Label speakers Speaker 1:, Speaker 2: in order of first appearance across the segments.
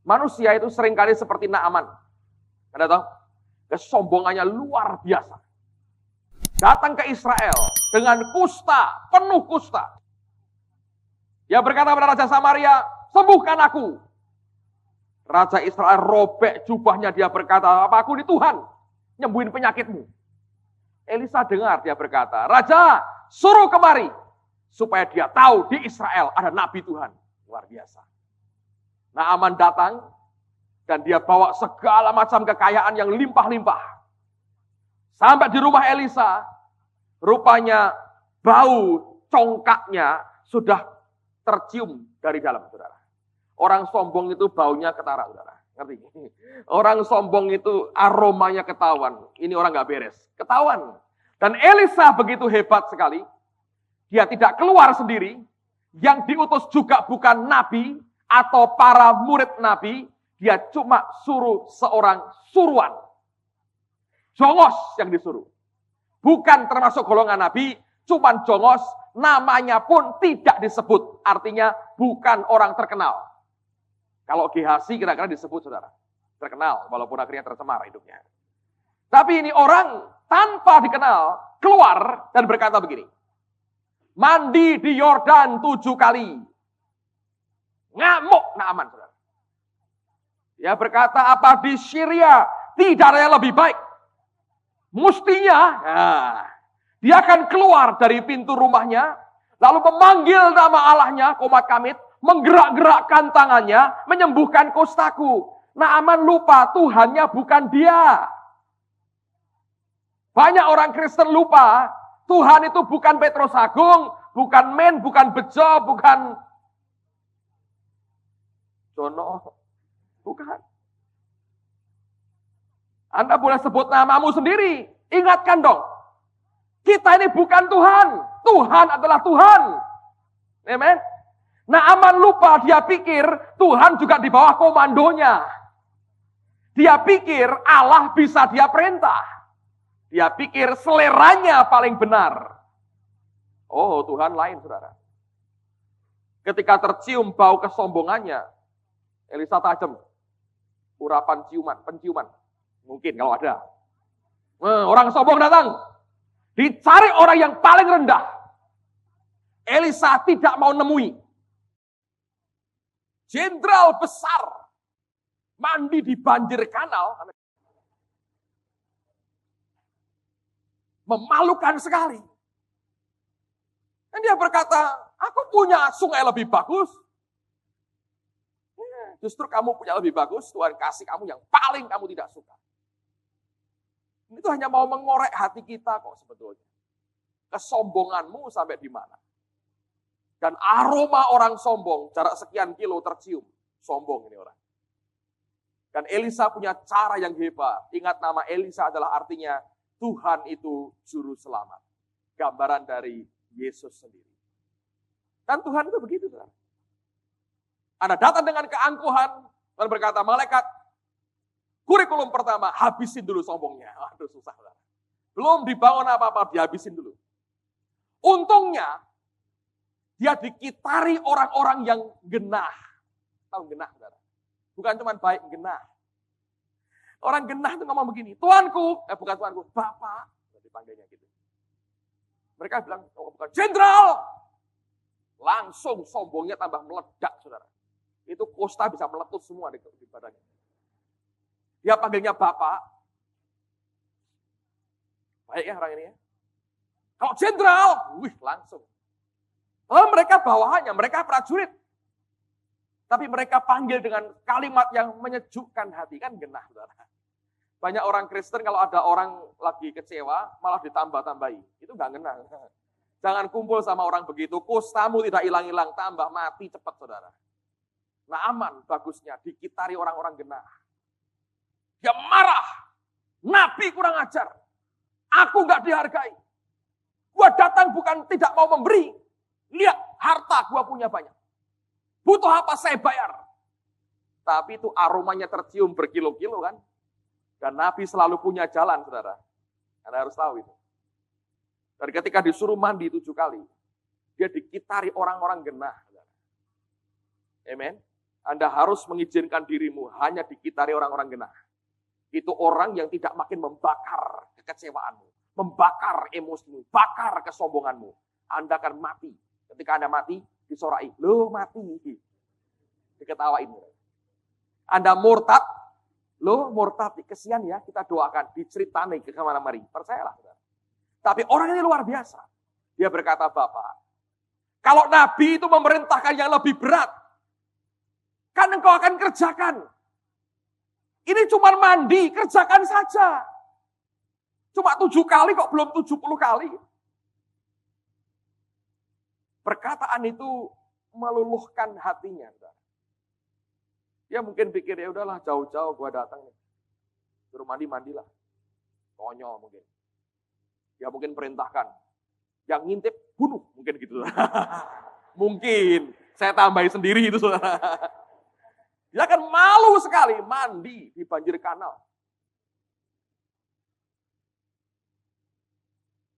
Speaker 1: Manusia itu seringkali seperti Naaman. Anda tahu? Kesombongannya luar biasa. Datang ke Israel dengan kusta, penuh kusta. Dia berkata pada Raja Samaria, sembuhkan aku. Raja Israel robek jubahnya, dia berkata, apa aku ini Tuhan, nyembuhin penyakitmu. Elisa dengar, dia berkata, Raja, suruh kemari. Supaya dia tahu di Israel ada Nabi Tuhan. Luar biasa. Naaman datang, dan dia bawa segala macam kekayaan yang limpah-limpah. Sampai di rumah Elisa, rupanya bau congkaknya sudah tercium dari dalam, saudara. Orang sombong itu baunya ketara, saudara. Ngerti? Orang sombong itu aromanya ketahuan. Ini orang gak beres. Ketahuan. Dan Elisa begitu hebat sekali. Dia tidak keluar sendiri. Yang diutus juga bukan nabi atau para murid nabi. Dia cuma suruh seorang suruhan. Jongos yang disuruh. Bukan termasuk golongan nabi, cuman jongos, namanya pun tidak disebut. Artinya bukan orang terkenal. Kalau Gehazi kira-kira disebut, saudara. Terkenal, walaupun akhirnya tercemar hidupnya. Tapi ini orang tanpa dikenal, keluar dan berkata begini. Mandi di Yordan 7 kali. Ngamuk Naaman, saudara. Dia berkata, apa di Syria tidak ada yang lebih baik? Mustinya, dia akan keluar dari pintu rumahnya, lalu memanggil nama Allahnya, Qomat Kamit, menggerak-gerakkan tangannya, menyembuhkan kustaku. Naaman lupa Tuhannya bukan dia. Banyak orang Kristen lupa, Tuhan itu bukan Petrus Agung, bukan Men, bukan Bejo, bukan Jono, bukan. Anda boleh sebut namamu sendiri, ingatkan dong. Kita ini bukan Tuhan, Tuhan adalah Tuhan. Amen. Naaman lupa, dia pikir Tuhan juga di bawah komandonya. Dia pikir Allah bisa dia perintah. Dia pikir seleranya paling benar. Oh, Tuhan lain, saudara. Ketika tercium bau kesombongannya, Elisa tajam. Urapan penciuman. Mungkin kalau ada. Orang sombong datang. Dicari orang yang paling rendah. Elisa tidak mau nemui. Jenderal besar. Mandi di banjir kanal. Memalukan sekali. Dan dia berkata, aku punya sungai lebih bagus. Justru kamu punya lebih bagus, Tuhan kasih kamu yang paling kamu tidak suka. Itu hanya mau mengorek hati kita kok sebetulnya. Kesombonganmu sampai di mana. Dan aroma orang sombong, jarak sekian kilo tercium. Sombong ini orang. Dan Elisa punya cara yang hebat. Ingat nama Elisa adalah artinya Tuhan itu juru selamat. Gambaran dari Yesus sendiri. Dan Tuhan itu begitu, saudara. Anda datang dengan keangkuhan dan berkata, malaikat, kurikulum pertama, habisin dulu sombongnya. Aduh, susah, saudara. Belum dibangun apa-apa, dihabisin dulu. Untungnya, dia dikitari orang-orang yang genah. Tahu genah, saudara? Bukan cuma baik, genah. Orang genah itu ngomong begini, Tuanku, bukan Tuanku, Bapak. Dipanggilnya gitu. Mereka bilang, oh, bukan jenderal. Langsung sombongnya tambah meledak, saudara. Itu kusta bisa meletus semua di badannya. Dia panggilnya Bapak. Baik ya orang ini ya. Kalau jenderal, langsung. Oh, mereka bawahannya, mereka prajurit. Tapi mereka panggil dengan kalimat yang menyejukkan hati. Kan genah, saudara. Banyak orang Kristen kalau ada orang lagi kecewa, malah ditambah-tambahi. Itu gak genah. Jangan kumpul sama orang begitu. Kustamu tidak hilang-hilang, tambah mati cepat, saudara. Naaman bagusnya, dikitari orang-orang genah. Dia marah. Nabi kurang ajar. Aku gak dihargai. Gua datang bukan tidak mau memberi. Lihat, harta gua punya banyak. Butuh apa saya bayar. Tapi itu aromanya tercium berkilo-kilo kan. Dan Nabi selalu punya jalan, saudara. Anda harus tahu itu. Dan ketika disuruh mandi 7 kali, dia dikitari orang-orang genah. Amen. Anda harus mengizinkan dirimu hanya dikitari orang-orang genah. Itu orang yang tidak makin membakar kekecewaanmu, membakar emosimu, bakar kesombonganmu. Anda akan mati. Ketika Anda mati, disorai. Loh mati. Diketawain. Anda murtad. Loh murtad. Kesian ya, kita doakan. Diceritani ke kemana-mari. Percayalah. Tapi orang ini luar biasa. Dia berkata, Bapak, kalau Nabi itu memerintahkan yang lebih berat, kan engkau akan kerjakan. Ini cuma mandi, kerjakan saja. Cuma 7 kali kok belum 70 kali. Perkataan itu meluluhkan hatinya. Dia mungkin pikir, ya udahlah jauh-jauh gua datang. Suruh mandi-mandilah. Konyol mungkin. Dia mungkin perintahkan. Yang ngintip, bunuh. Mungkin gitu. Mungkin. Saya tambahin sendiri itu, saudara. Dia akan malu sekali mandi di banjir kanal.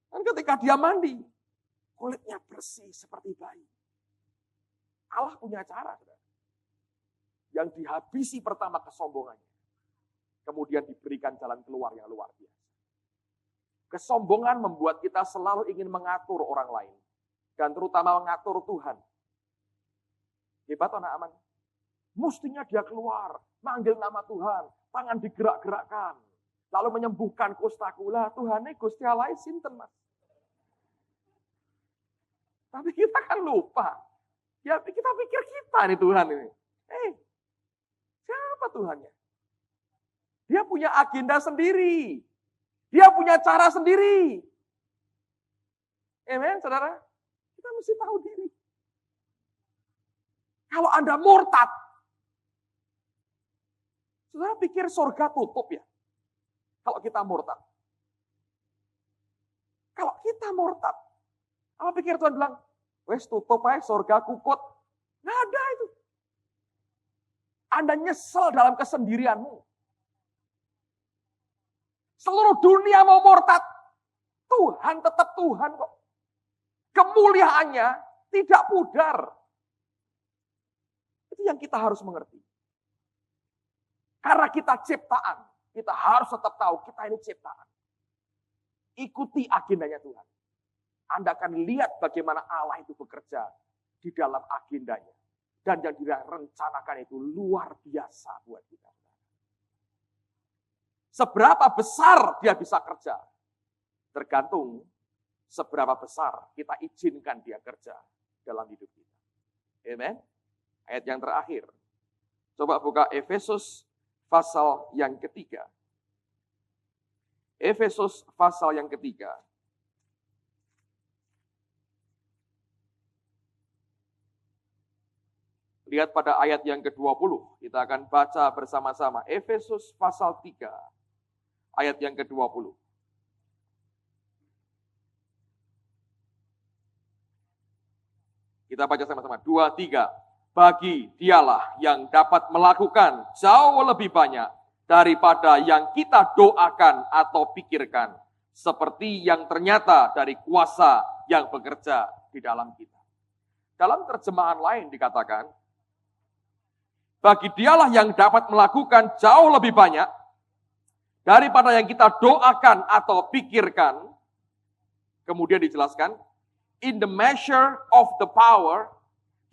Speaker 1: Dan ketika dia mandi, kulitnya bersih seperti bayi. Allah punya cara, saudara. Yang dihabisi pertama kesombongannya. Kemudian diberikan jalan keluar yang luar biasa. Kesombongan membuat kita selalu ingin mengatur orang lain. Dan terutama mengatur Tuhan. Hebat anak aman. Mestinya dia keluar, manggil nama Tuhan, tangan digerak-gerakkan. Lalu menyembuhkan kustaku. Lah Tuhan ini Gusti Allah sinten mas. Tapi kita kan lupa. Ya kita pikir kita nih Tuhan ini. Siapa Tuhannya? Dia punya agenda sendiri. Dia punya cara sendiri. Amen, saudara? Kita mesti tahu diri. Kalau Anda murtad, saudara pikir surga tutup ya? Kalau kita murtad. Kalau kita murtad, apa pikir Tuhan bilang? Wes tutup aja surga kukut. Nggak ada itu. Anda nyesel dalam kesendirianmu. Seluruh dunia mau murtad. Tuhan tetap Tuhan kok. Kemuliaannya tidak pudar. Itu yang kita harus mengerti. Karena kita ciptaan. Kita harus tetap tahu kita ini ciptaan. Ikuti agendanya Tuhan. Anda akan lihat bagaimana Allah itu bekerja di dalam agendanya. Dan yang direncanakan itu luar biasa buat kita. Seberapa besar dia bisa kerja, tergantung seberapa besar kita izinkan dia kerja dalam hidup kita. Amen. Ayat yang terakhir. Coba buka Efesus pasal yang ketiga. Efesus pasal yang ketiga. Lihat pada ayat yang ke-20. Kita akan baca bersama-sama. Efesus pasal 3. Ayat yang ke-20. Kita baca sama-sama. 2, 3. Bagi dialah yang dapat melakukan jauh lebih banyak daripada yang kita doakan atau pikirkan. Seperti yang ternyata dari kuasa yang bekerja di dalam kita. Dalam terjemahan lain dikatakan, bagi dialah yang dapat melakukan jauh lebih banyak daripada yang kita doakan atau pikirkan. Kemudian dijelaskan, in the measure of the power,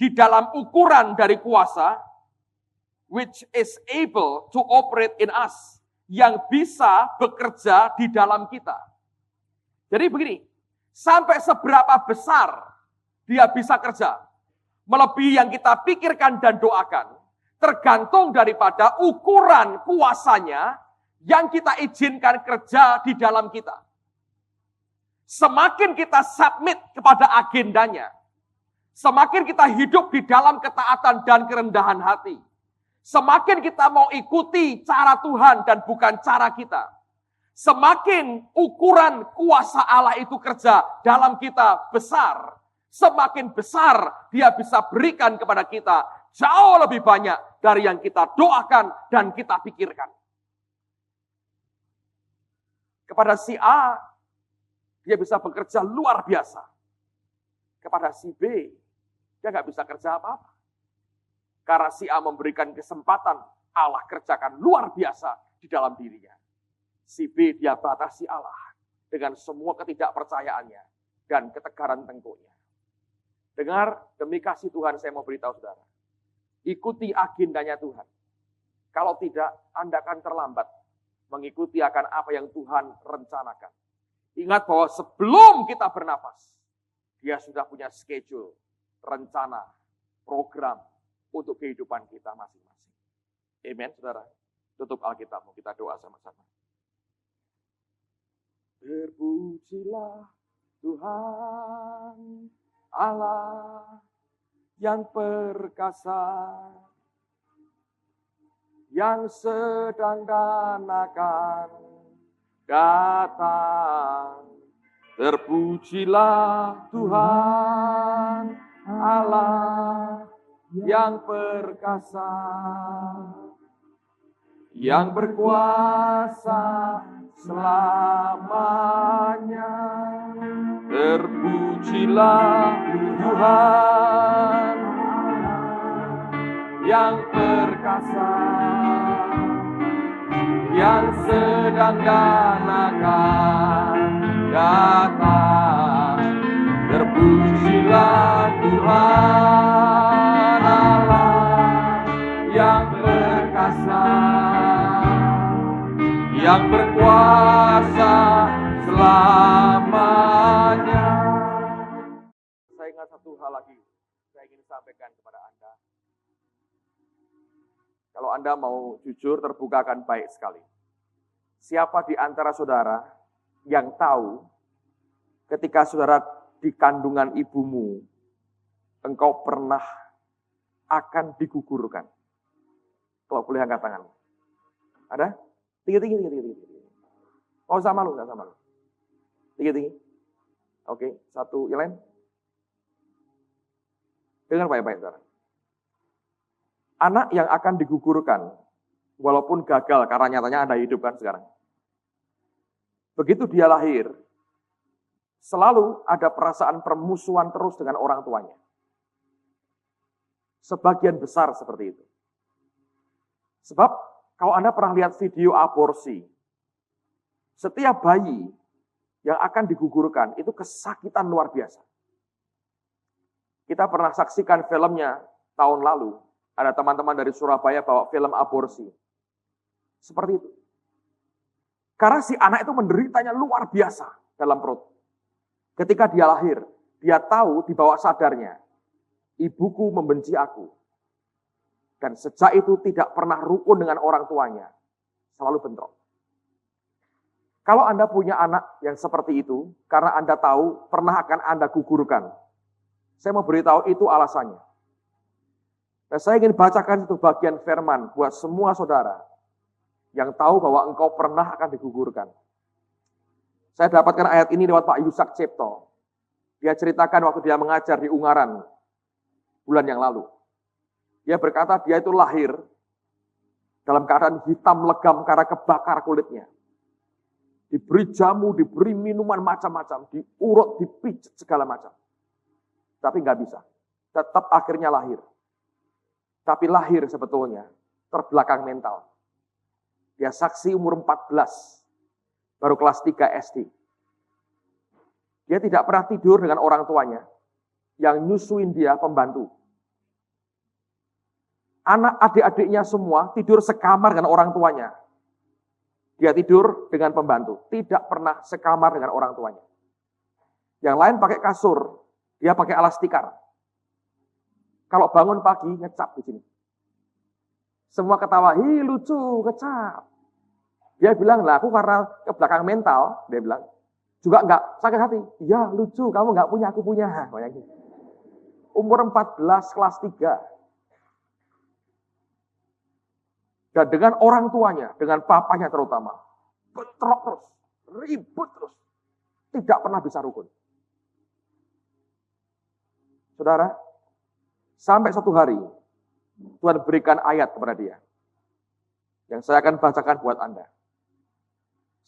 Speaker 1: di dalam ukuran dari kuasa, which is able to operate in us, yang bisa bekerja di dalam kita. Jadi begini, sampai seberapa besar dia bisa kerja, melebihi yang kita pikirkan dan doakan, tergantung daripada ukuran kuasanya yang kita izinkan kerja di dalam kita. Semakin kita submit kepada agendanya, semakin kita hidup di dalam ketaatan dan kerendahan hati, semakin kita mau ikuti cara Tuhan dan bukan cara kita, semakin ukuran kuasa Allah itu kerja dalam kita besar, semakin besar dia bisa berikan kepada kita jauh lebih banyak dari yang kita doakan dan kita pikirkan. Kepada si A, dia bisa bekerja luar biasa. Kepada si B, dia nggak bisa kerja apa-apa. Karena si A memberikan kesempatan, Allah kerjakan luar biasa di dalam dirinya. Si B dia batasi Allah dengan semua ketidakpercayaannya dan ketegaran tengkuknya. Dengar, demi kasih Tuhan saya mau beritahu saudara. Ikuti agendanya Tuhan. Kalau tidak, Anda akan terlambat mengikuti akan apa yang Tuhan rencanakan. Ingat bahwa sebelum kita bernafas, Dia sudah punya schedule, rencana, program untuk kehidupan kita masing-masing. Amen, saudara. Tutup Alkitabmu, kita doa sama-sama. Terpujilah Tuhan Allah yang perkasa, yang sedang dan akan datang. Terpujilah Tuhan Allah yang perkasa, yang berkuasa selamanya. Terpujilah Tuhan yang perkasa, yang sedang dan akan datang. Terpujilah Tuhan Allah yang perkasa, yang berkuasa selamanya. Saya ingat satu hal lagi, saya ingin sampaikan kepada Anda. Kalau Anda mau jujur, terbuka akan baik sekali. Siapa di antara saudara yang tahu ketika saudara di kandungan ibumu, engkau pernah akan digugurkan? Kalau boleh angkat tangan. Ada? Tinggi. Oh, sama lu, sama lu. Tinggi. Oke, satu, yang lain. Dengar baik-baik, saudara. Anak yang akan digugurkan, walaupun gagal, karena nyatanya Anda hidup kan sekarang. Begitu dia lahir, selalu ada perasaan permusuhan terus dengan orang tuanya. Sebagian besar seperti itu. Sebab, kalau Anda pernah lihat video aborsi, setiap bayi yang akan digugurkan itu kesakitan luar biasa. Kita pernah saksikan filmnya tahun lalu. Ada teman-teman dari Surabaya bawa film aborsi. Seperti itu. Karena si anak itu menderitanya luar biasa dalam perut. Ketika dia lahir, dia tahu di bawah sadarnya, ibuku membenci aku. Dan sejak itu tidak pernah rukun dengan orang tuanya. Selalu bentrok. Kalau Anda punya anak yang seperti itu, karena Anda tahu pernah akan Anda gugurkan. Saya mau beritahu itu alasannya. Dan saya ingin bacakan itu bagian firman buat semua saudara yang tahu bahwa engkau pernah akan digugurkan. Saya dapatkan ayat ini lewat Pak Yusak Cipto. Dia ceritakan waktu dia mengajar di Ungaran bulan yang lalu. Dia berkata dia itu lahir dalam keadaan hitam legam karena kebakar kulitnya. Diberi jamu, diberi minuman macam-macam, diurut, dipijat segala macam. Tapi nggak bisa. Tetap akhirnya lahir. Tapi lahir sebetulnya terbelakang mental. Dia saksi umur 14, baru kelas 3 SD. Dia tidak pernah tidur dengan orang tuanya. Yang nyusuin dia pembantu. Anak adik-adiknya semua tidur sekamar dengan orang tuanya. Dia tidur dengan pembantu. Tidak pernah sekamar dengan orang tuanya. Yang lain pakai kasur. Dia pakai alas tikar. Kalau bangun pagi, ngecap di sini. Semua ketawa, hi lucu, ngecap. Dia bilang, lah aku karena ke belakang mental, dia bilang, juga enggak sakit hati. Ya lucu, kamu enggak punya, aku punya. Umur 14, kelas 3. Dan dengan orang tuanya, dengan papanya terutama, bentrok terus, ribut terus. Tidak pernah bisa rukun. Saudara, sampai satu hari, Tuhan berikan ayat kepada dia. Yang saya akan bacakan buat Anda.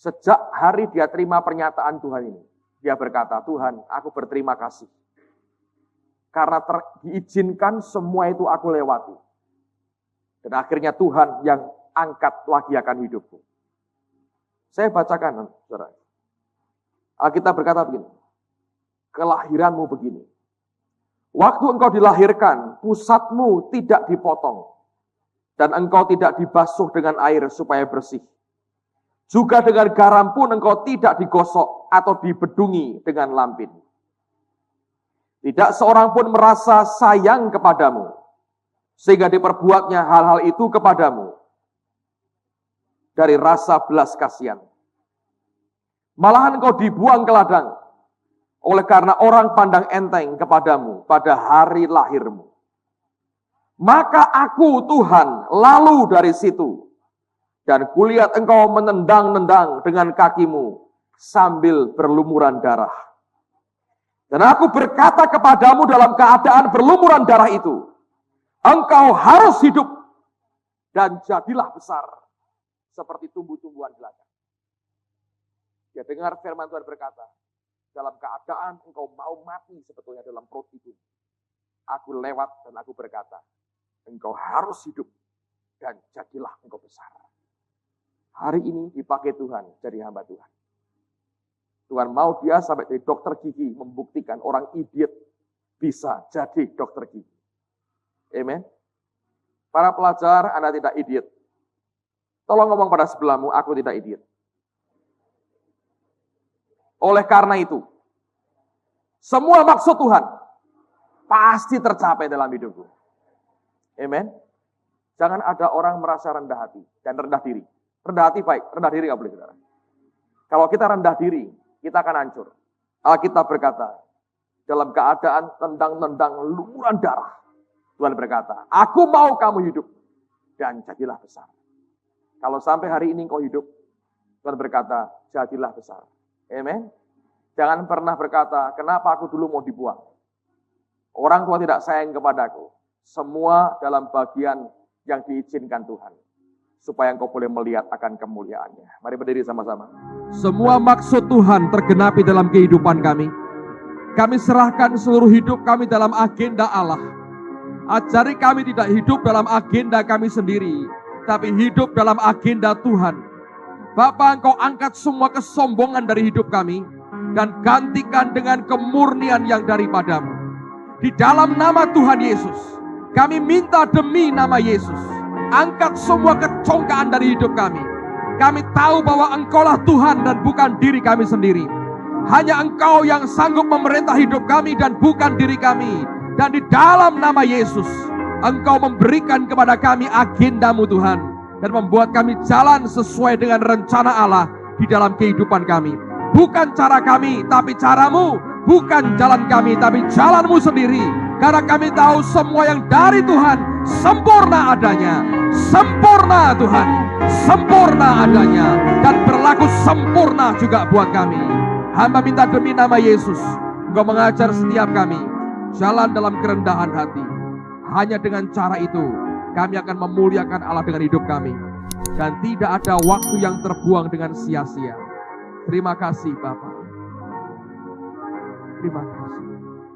Speaker 1: Sejak hari dia terima pernyataan Tuhan ini, dia berkata, Tuhan, aku berterima kasih. Karena diizinkan semua itu aku lewati. Dan akhirnya Tuhan yang angkat lagi akan hidupku. Saya bacakan, saudara. Alkitab berkata begini, kelahiranmu begini. Waktu engkau dilahirkan, pusatmu tidak dipotong, dan engkau tidak dibasuh dengan air supaya bersih. Juga dengan garam pun engkau tidak digosok atau dibedungi dengan lampin. Tidak seorang pun merasa sayang kepadamu, sehingga diperbuatnya hal-hal itu kepadamu dari rasa belas kasihan. Malahan engkau dibuang ke ladang, oleh karena orang pandang enteng kepadamu pada hari lahirmu. Maka aku Tuhan lalu dari situ, dan kulihat engkau menendang-nendang dengan kakimu sambil berlumuran darah. Dan aku berkata kepadamu dalam keadaan berlumuran darah itu, engkau harus hidup dan jadilah besar seperti tumbuh-tumbuhan di ladang. Dia dengar firman Tuhan berkata, dalam keadaan engkau mau mati sebetulnya dalam perut ibu, aku lewat dan aku berkata, engkau harus hidup dan jadilah engkau besar. Hari ini dipakai Tuhan jadi hamba Tuhan. Tuhan mau dia sampai jadi dokter gigi, membuktikan orang idiot bisa jadi dokter gigi. Amen. Para pelajar, Anda tidak idiot. Tolong ngomong pada sebelahmu, aku tidak idiot. Oleh karena itu, semua maksud Tuhan pasti tercapai dalam hidupku. Amen. Jangan ada orang merasa rendah hati dan rendah diri. Rendah hati baik, rendah diri nggak boleh, saudara. Kalau kita rendah diri, kita akan hancur. Alkitab berkata, dalam keadaan tendang-nendang lumuran darah, Tuhan berkata, aku mau kamu hidup dan jadilah besar. Kalau sampai hari ini kau hidup, Tuhan berkata, jadilah besar. Amen. Jangan pernah berkata, kenapa aku dulu mau dibuang? Orang tua tidak sayang kepadaku. Semua dalam bagian yang diizinkan Tuhan. Supaya engkau boleh melihat akan kemuliaannya. Mari berdiri sama-sama. Semua maksud Tuhan tergenapi dalam kehidupan kami. Kami serahkan seluruh hidup kami dalam agenda Allah. Ajari kami tidak hidup dalam agenda kami sendiri, tapi hidup dalam agenda Tuhan. Bapa, engkau angkat semua kesombongan dari hidup kami, dan gantikan dengan kemurnian yang daripadamu. Di dalam nama Tuhan Yesus, kami minta demi nama Yesus, angkat semua kecongkaan dari hidup kami. Kami tahu bahwa engkaulah Tuhan dan bukan diri kami sendiri. Hanya engkau yang sanggup memerintah hidup kami dan bukan diri kami. Dan di dalam nama Yesus, engkau memberikan kepada kami agendamu Tuhan. Dan membuat kami jalan sesuai dengan rencana Allah di dalam kehidupan kami. Bukan cara kami, tapi caramu. Bukan jalan kami, tapi jalanmu sendiri. Karena kami tahu semua yang dari Tuhan sempurna adanya. Sempurna Tuhan, sempurna adanya. Dan berlaku sempurna juga buat kami. Hamba minta demi nama Yesus, engkau mengajar setiap kami jalan dalam kerendahan hati. Hanya dengan cara itu kami akan memuliakan Allah dengan hidup kami. Dan tidak ada waktu yang terbuang dengan sia-sia. Terima kasih Bapa. Terima kasih.